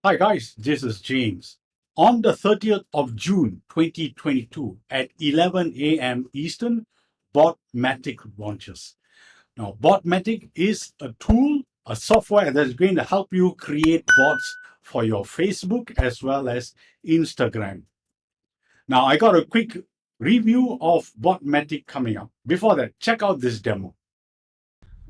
Hi guys, this is James. On the 30th of June 2022 at 11 a.m. Eastern, BotMatic launches. Now, BotMatic is a tool, a software that's going to help you create bots for your Facebook as well as Instagram. Now, I got a quick review of BotMatic coming up. Before that, check out this demo.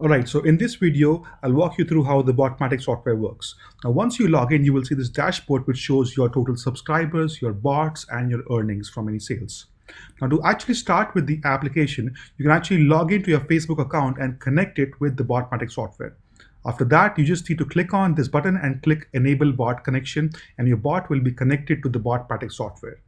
Alright, so in this video, I'll walk you through how the BotMatic software works. Now, once you log in, you will see this dashboard which shows your total subscribers, your bots, and your earnings from any sales. Now, to actually start with the application, you can actually log into your Facebook account and connect it with the BotMatic software. After that, you just need to click on this button and click Enable Bot Connection, and your bot will be connected to the BotMatic software.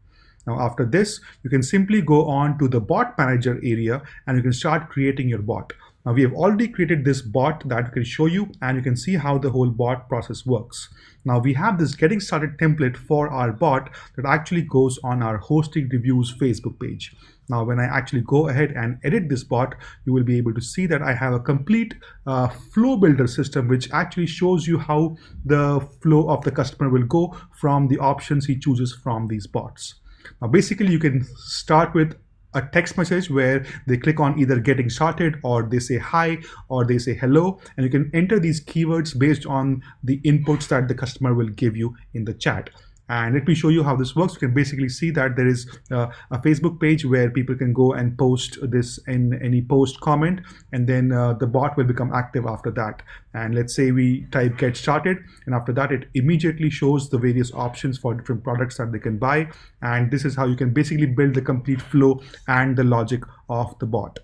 Now, after this, you can simply go on to the bot manager area and you can start creating your bot. Now, we have already created this bot that we can show you, and you can see how the whole bot process works. Now, we have this getting started template for our bot that actually goes on our hosting reviews Facebook page. Now, when I actually go ahead and edit this bot, you will be able to see that I have a complete flow builder system, which actually shows you how the flow of the customer will go from the options he chooses from these bots. Now, basically, you can start with a text message where they click on either getting started or they say hi or they say hello, and you can enter these keywords based on the inputs that the customer will give you in the chat. And let me show you how this works. You can basically see that there is a Facebook page where people can go and post this in any post comment, and then the bot will become active after that. And let's say we type get started, and after that it immediately shows the various options for different products that they can buy. And this is how you can basically build the complete flow and the logic of the bot.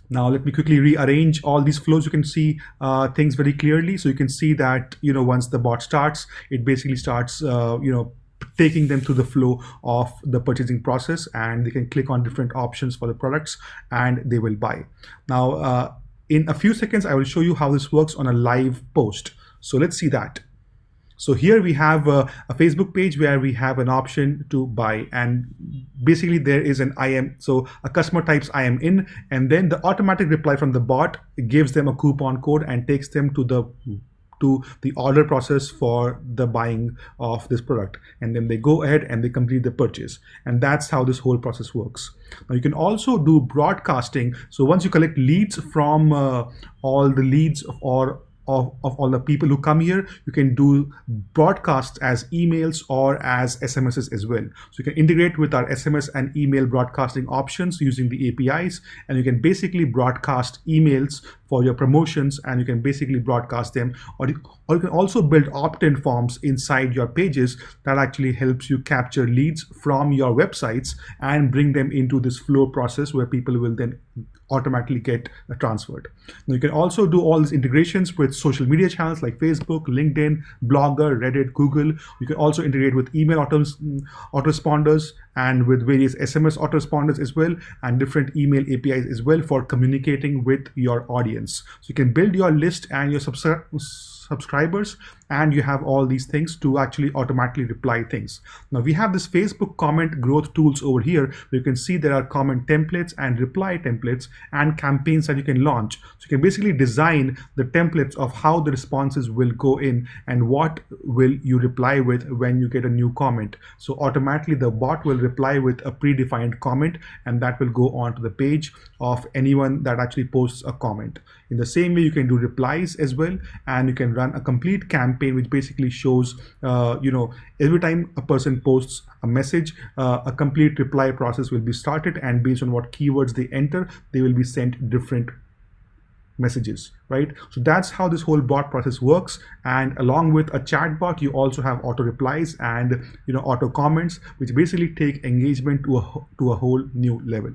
Now let me quickly rearrange all these flows. You can see things very clearly. So you can see that once the bot starts, it basically starts taking them through the flow of the purchasing process, and they can click on different options for the products and they will buy. Now in a few seconds I will show you how this works on a live post. So let's see that. So here we have a Facebook page where we have an option to buy, and basically there is an I am. So a customer types I am in, and then the automatic reply from the bot gives them a coupon code and takes them to the order process for the buying of this product, and then they go ahead and they complete the purchase. And that's how this whole process works. Now you can also do broadcasting. So once you collect leads from all the leads of all the people who come here, you can do broadcasts as emails or as SMSs as well. So you can integrate with our SMS and email broadcasting options using the APIs, and you can basically broadcast emails for your promotions, and you can basically broadcast them, or you can also build opt-in forms inside your pages that actually helps you capture leads from your websites and bring them into this flow process where people will then automatically get transferred. Now you can also do all these integrations with social media channels like Facebook, LinkedIn, Blogger, Reddit, Google. You can also integrate with email autoresponders and with various SMS autoresponders as well, and different email APIs as well for communicating with your audience. So you can build your list and your subscribers, and you have all these things to actually automatically reply things. Now we have this Facebook comment growth tools over here where you can see there are comment templates and reply templates and campaigns that you can launch. So you can basically design the templates of how the responses will go in and what will you reply with when you get a new comment. So automatically the bot will reply with a predefined comment, and that will go on to the page of anyone that actually posts a comment. In the same way, you can do replies as well, and you can run a complete campaign which basically shows every time a person posts a message, a complete reply process will be started, and based on what keywords they enter, they will be sent different messages, right? So that's how this whole bot process works. And along with a chat bot, you also have auto replies and auto comments, which basically take engagement to a whole new level.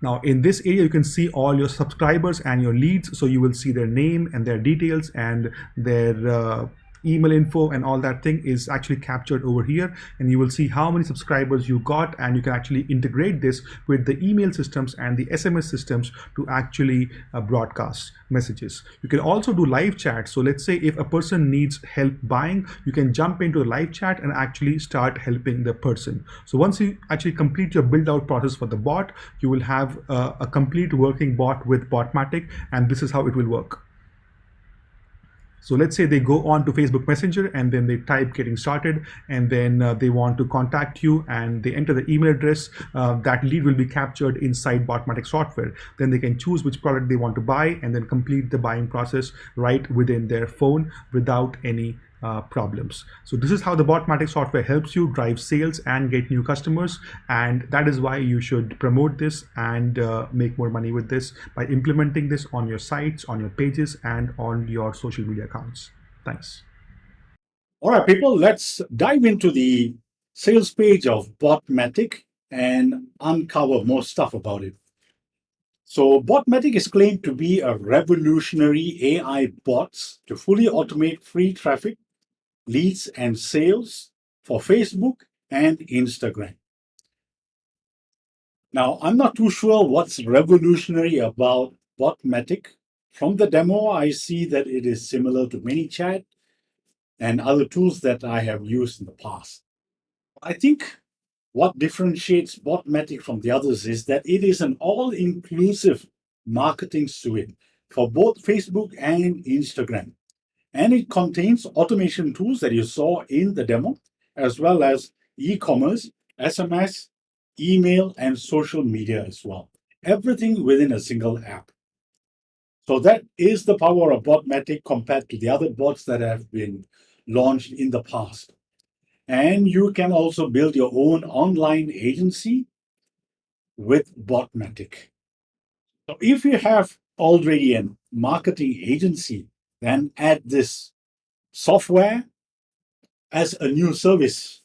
Now in this area, you can see all your subscribers and your leads. So you will see their name and their details and their email info, and all that thing is actually captured over here, and you will see how many subscribers you got, and you can actually integrate this with the email systems and the SMS systems to actually broadcast messages. You can also do live chat. So let's say if a person needs help buying, you can jump into a live chat and actually start helping the person. So once you actually complete your build out process for the bot, you will have a complete working bot with BotMatic, and this is how it will work. So let's say they go on to Facebook Messenger and then they type getting started, and then they want to contact you and they enter the email address. That lead will be captured inside BotMatic software. Then they can choose which product they want to buy and then complete the buying process right within their phone without any problems. So this is how the BotMatic software helps you drive sales and get new customers, and that is why you should promote this and make more money with this by implementing this on your sites, on your pages, and on your social media accounts. Thanks. All right, people, let's dive into the sales page of BotMatic and uncover more stuff about it. So, BotMatic is claimed to be a revolutionary AI bots to fully automate free traffic, leads, and sales for Facebook and Instagram. Now, I'm not too sure what's revolutionary about BotMatic. From the demo, I see that it is similar to ManyChat and other tools that I have used in the past. I think what differentiates BotMatic from the others is that it is an all-inclusive marketing suite for both Facebook and Instagram. And it contains automation tools that you saw in the demo, as well as e-commerce, SMS, email, and social media as well. Everything within a single app. So that is the power of BotMatic compared to the other bots that have been launched in the past. And you can also build your own online agency with BotMatic. So if you have already a marketing agency, then add this software as a new service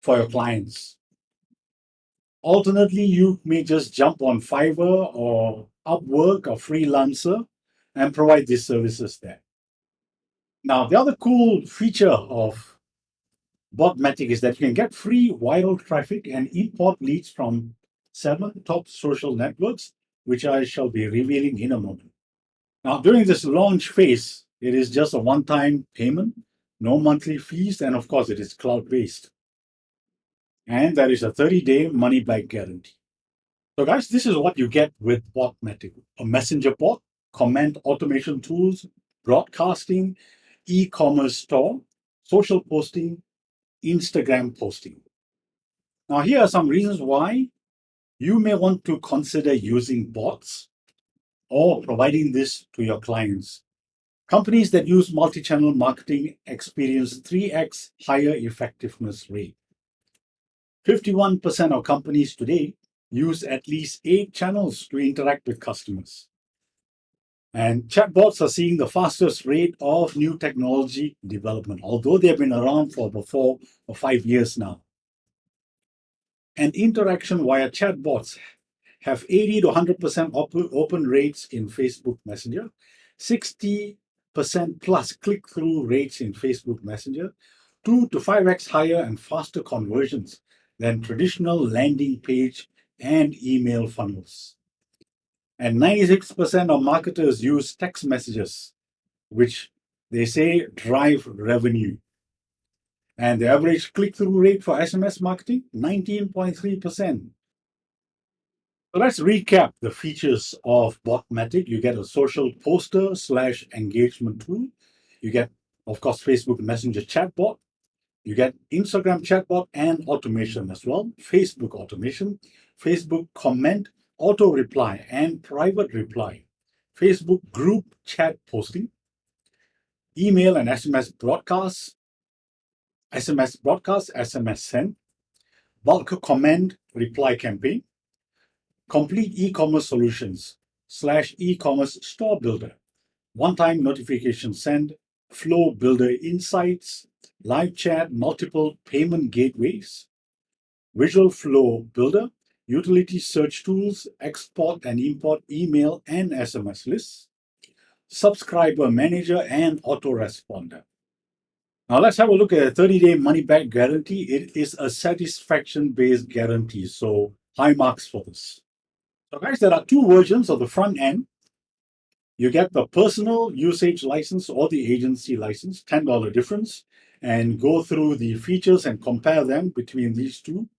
for your clients. Alternately, you may just jump on Fiverr or Upwork or Freelancer and provide these services there. Now, the other cool feature of BotMatic is that you can get free viral traffic and import leads from 7 top social networks, which I shall be revealing in a moment. Now, during this launch phase, it is just a one-time payment, no monthly fees, and of course, it is cloud-based. And there is a 30-day money-back guarantee. So, guys, this is what you get with BotMatic: a messenger bot, comment automation tools, broadcasting, e-commerce store, social posting, Instagram posting. Now, here are some reasons why you may want to consider using bots or providing this to your clients. Companies that use multi-channel marketing experience 3x higher effectiveness rate. 51% of companies today use at least 8 channels to interact with customers. And chatbots are seeing the fastest rate of new technology development, although they have been around for about 4 or 5 years now. And interaction via chatbots have 80 to 100% open rates in Facebook Messenger, 60% plus click-through rates in Facebook Messenger, 2 to 5x higher and faster conversions than traditional landing page and email funnels. And 96% of marketers use text messages, which they say drive revenue. And the average click-through rate for SMS marketing, 19.3%. So let's recap the features of BotMatic. You get a social poster / engagement tool. You get, of course, Facebook Messenger chatbot. You get Instagram chatbot and automation as well. Facebook automation, Facebook comment, auto reply, and private reply. Facebook group chat posting, email and SMS broadcasts, SMS send, bulk comment reply campaign, complete e-commerce solutions / e-commerce store builder, one-time notification send, flow builder insights, live chat, multiple payment gateways, visual flow builder, utility search tools, export and import email and SMS lists, subscriber manager, and autoresponder. Now let's have a look at a 30-day money-back guarantee. It is a satisfaction-based guarantee, so high marks for this. So guys, there are 2 versions of the front end. You get the personal usage license or the agency license, $10 difference, and go through the features and compare them between these two.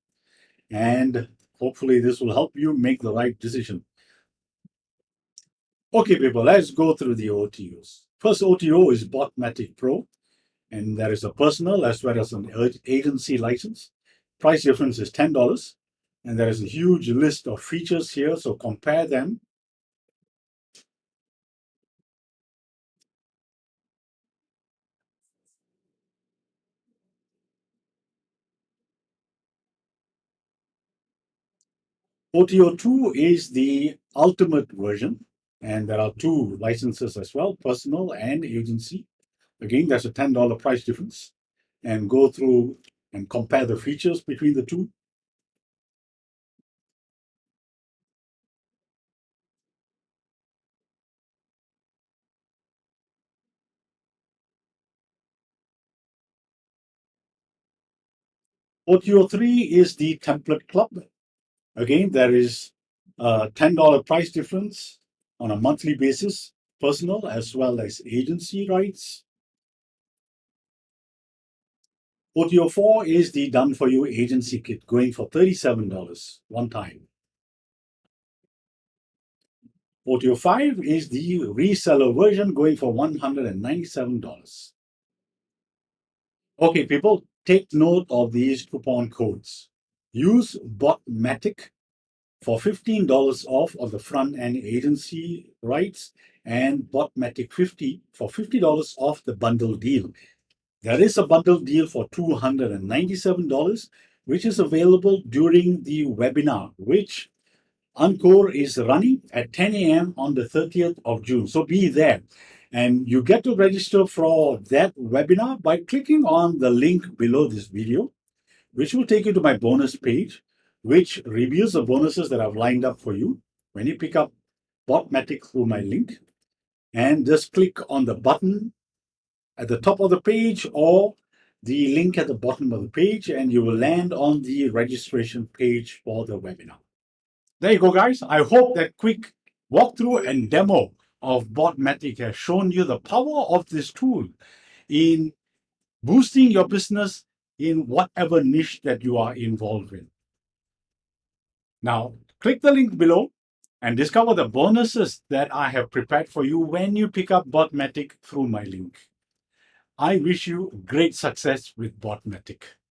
And hopefully this will help you make the right decision. Okay, people, let's go through the OTOs. First OTO is BotMatic Pro, and there is a personal as well as an agency license. Price difference is $10, and there is a huge list of features here, so compare them. OTO 2 is the ultimate version, and there are two licenses as well, personal and agency. Again, there's a $10 price difference, and go through and compare the features between the two. OTO 3 is the template club. Again, there is a $10 price difference on a monthly basis, personal as well as agency rights. OTO 4 is the done for you agency kit going for $37 one time. OTO 5 is the reseller version going for $197. Okay, people, take note of these coupon codes. Use BotMatic for $15 off of the front end agency rights and BotMatic 50 for $50 off the bundle deal. There is a bundle deal for $297, which is available during the webinar, which Ankur is running at 10 a.m. on the 30th of June. So be there. And you get to register for that webinar by clicking on the link below this video, which will take you to my bonus page, which reveals the bonuses that I've lined up for you when you pick up BotMatic through my link. And just click on the button at the top of the page or the link at the bottom of the page, and you will land on the registration page for the webinar. There you go, guys. I hope that quick walkthrough and demo of BotMatic has shown you the power of this tool in boosting your business in whatever niche that you are involved in. Now, click the link below and discover the bonuses that I have prepared for you when you pick up BotMatic through my link. I wish you great success with BotMatic.